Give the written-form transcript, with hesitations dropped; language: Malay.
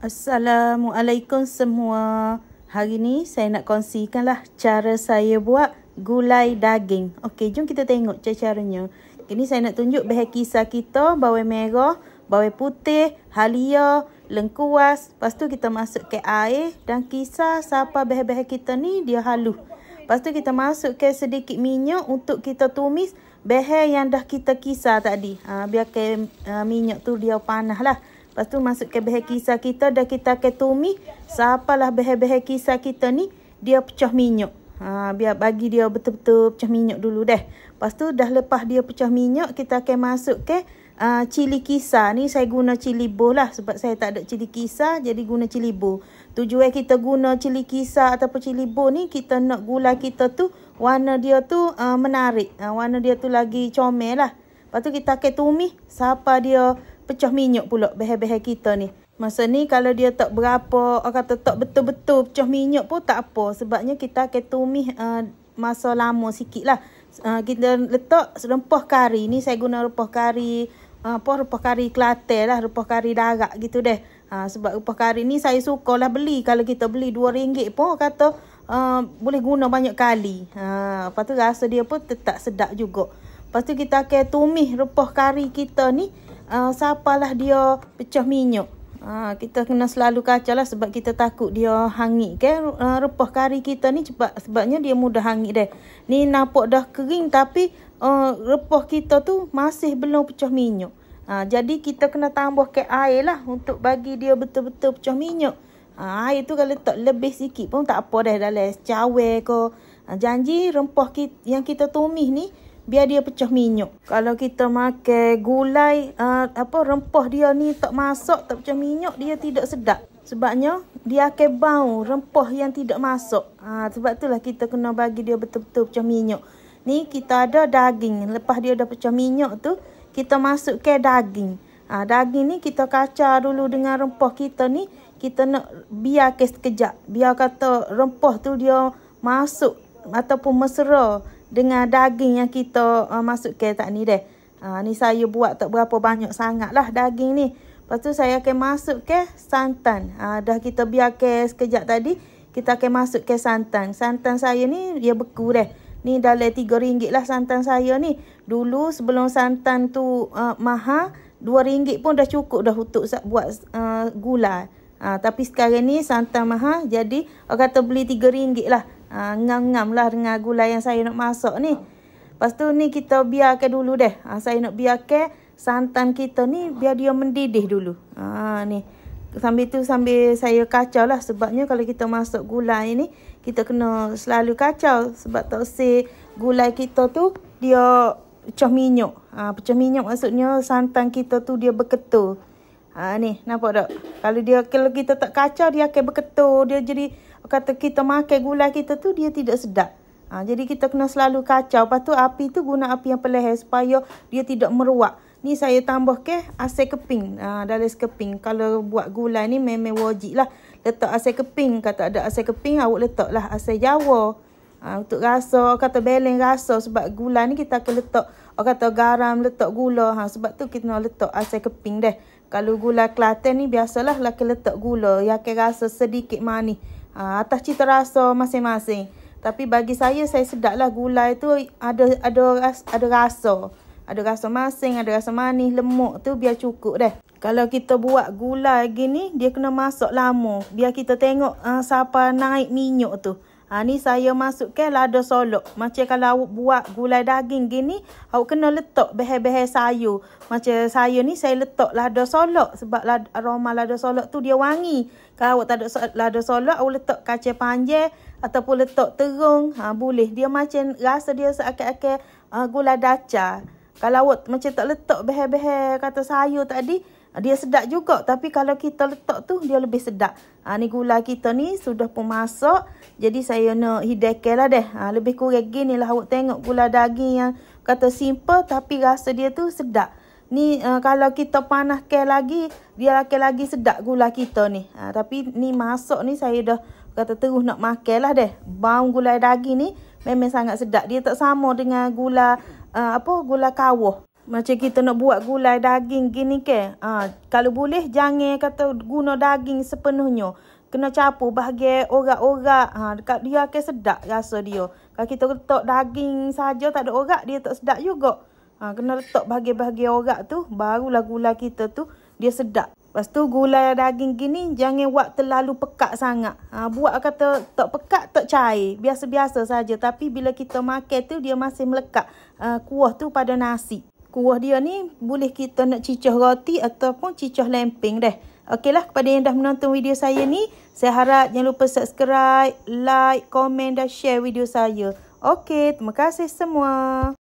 Assalamualaikum semua. Hari ni saya nak kongsikanlah cara saya buat gulai daging. Okey, jom kita tengok caranya. Ini saya nak tunjuk bahan kisar kita, bawang merah, bawang putih, halia, lengkuas. Lepas tu kita masuk ke air dan kisar sampai bahan-bahan kita ni dia halus. Lepas tu kita masuk ke sedikit minyak untuk kita tumis bahan yang dah kita kisar tadi. Biar ke minyak tu dia panas lah. Lepas tu masuk ke bahan kisar kita, dah kita akan tumis sampailah bahan-bahan kisar kita ni dia pecah minyak. Biar bagi dia betul-betul pecah minyak dulu dah. Lepas tu dah lepas dia pecah minyak, kita akan masuk ke cili kisar. Ni saya guna cili bo lah sebab saya tak ada cili kisar, jadi guna cili bo. Tujuan kita guna cili kisar ataupun cili bo ni, kita nak gulai kita tu warna dia tu menarik. Warna dia tu lagi comel lah. Lepas tu kita akan tumis sampai dia pecah minyak pula bahan-bahan kita ni. Masa ni kalau dia tak berapa, kata tak betul-betul pecah minyak pun tak apa. Sebabnya kita akan tumis masa lama sikit lah. Kita letak rempah kari. Ni saya guna rempah kari, rempah kari Kelantan lah, rempah kari darat gitu deh. Sebab rempah kari ni saya suka lah beli. Kalau kita beli RM2 pun kata boleh guna banyak kali. Lepas tu rasa dia pun tetap sedap juga. Lepas tu kita akan tumis rempah kari kita ni sampailah dia pecah minyak. Kita kena selalu kacau lah sebab kita takut dia hangit kan. Rempah kari kita ni sebabnya dia mudah hangit dah. Ni nampak dah kering tapi rempah kita tu masih belum pecah minyak. Jadi kita kena tambah ke air lah untuk bagi dia betul-betul pecah minyak. Air tu kalau letak lebih sikit pun tak apa dah, dalam cawer ke. Janji rempah yang kita tumis ni biar dia pecah minyak. Kalau kita makan gulai rempah dia ni tak masak, tak pecah minyak, dia tidak sedap. Sebabnya dia akan bau rempah yang tidak masak. Sebab itulah kita kena bagi dia betul-betul pecah minyak. Ni kita ada daging. Lepas dia dah pecah minyak tu, kita masuk ke daging. Daging ni kita kacau dulu dengan rempah kita ni. Kita nak biar ke sekejap. Biar kata rempah tu dia masuk ataupun mesra dengan daging yang kita masuk ke tak ni dah. Ni saya buat tak berapa banyak sangat lah daging ni. Lepas tu saya akan masuk ke santan. Dah kita biar ke sekejap tadi, kita akan masuk ke santan. Santan saya ni dia beku dah. Ni dalam RM3 lah santan saya ni. Dulu sebelum santan tu mahal, RM2 pun dah cukup dah untuk buat gulai. Tapi sekarang ni santan mahal, jadi orang kata beli RM3 lah. Ngam-ngam lah dengan gulai yang saya nak masak ni. Lepas tu ni kita biarkan dulu deh. Saya nak biarkan santan kita ni biar dia mendidih dulu. Ni. Sambil saya kacau lah. Sebabnya kalau kita masak gulai ni, kita kena selalu kacau. Sebab tak usah gulai kita tu dia pecah minyak. Pecah minyak maksudnya santan kita tu dia berketul. Ni nampak tak? Kalau kita tak kacau, dia akan berketul. Dia jadi kata kita makan gulai kita tu dia tidak sedap. Jadi kita kena selalu kacau. Lepas tu api tu guna api yang perlahan supaya dia tidak meruak. Ni saya tambah ke asam keping. Dalam keping. Kalau buat gulai ni memang wajib lah letak asam keping. Kata ada asam keping, awak letaklah asam Jawa. Untuk rasa, kata balance rasa. Sebab gulai ni kita akan letak, kata garam, letak gula. Sebab tu kita nak letak asam keping dah. Kalau gulai Kelantan ni biasalah laki letak gula. Yang akan rasa sedikit manis. Atas cita rasa masing-masing. Tapi bagi saya sedap lah gulai tu ada rasa. Ada rasa masing, ada rasa manis, lemuk tu biar cukup dah. Kalau kita buat gulai gini, dia kena masak lama. Biar kita tengok sampai naik minyak tu. Ni saya masukkan lada solok. Macam kalau awak buat gulai daging gini, awak kena letak bahan-bahan sayur. Macam saya ni, saya letak lada solok. Sebab aroma lada solok tu dia wangi. Kalau awak tak ada lada solok, awak letak kacang panjang ataupun letak terung. Boleh. Dia macam rasa dia seakan-akan gulai dacar. Kalau awak macam tak letak bahan-bahan kata sayur tadi, dia sedap juga. Tapi kalau kita letak tu, dia lebih sedap. Ni gulai kita ni sudah pun masak. Jadi saya nak hidangkan lah deh. Lebih kurang gini lah awak tengok gulai daging yang kata simple tapi rasa dia tu sedap. Ni kalau kita panaskan lagi, dia akan lagi sedap gulai kita ni. Tapi ni masak ni saya dah kata terus nak makan lah deh. Bau gulai daging ni memang sangat sedap. Dia tak sama dengan gulai gulai kawah. Macam kita nak buat gulai daging gini ke. Kalau boleh jangan kata guna daging sepenuhnya. Kena campur bahagian orak-orak. Dekat dia akan sedap rasa dia. Kalau kita letak daging saja tak ada orak, dia tak sedap juga. Kena letak bahagian-bahagian orak tu, barulah gulai kita tu dia sedap. Lepas tu gulai daging gini jangan buat terlalu pekat sangat. Buat kata tak pekat, tak cair. Biasa-biasa saja. Tapi bila kita makan tu dia masih melekat kuah tu pada nasi. Kuah dia ni boleh kita nak cicah roti ataupun cicah lemping deh. Okeylah, kepada yang dah menonton video saya ni, saya harap jangan lupa subscribe, like, komen dan share video saya. Okey, terima kasih semua.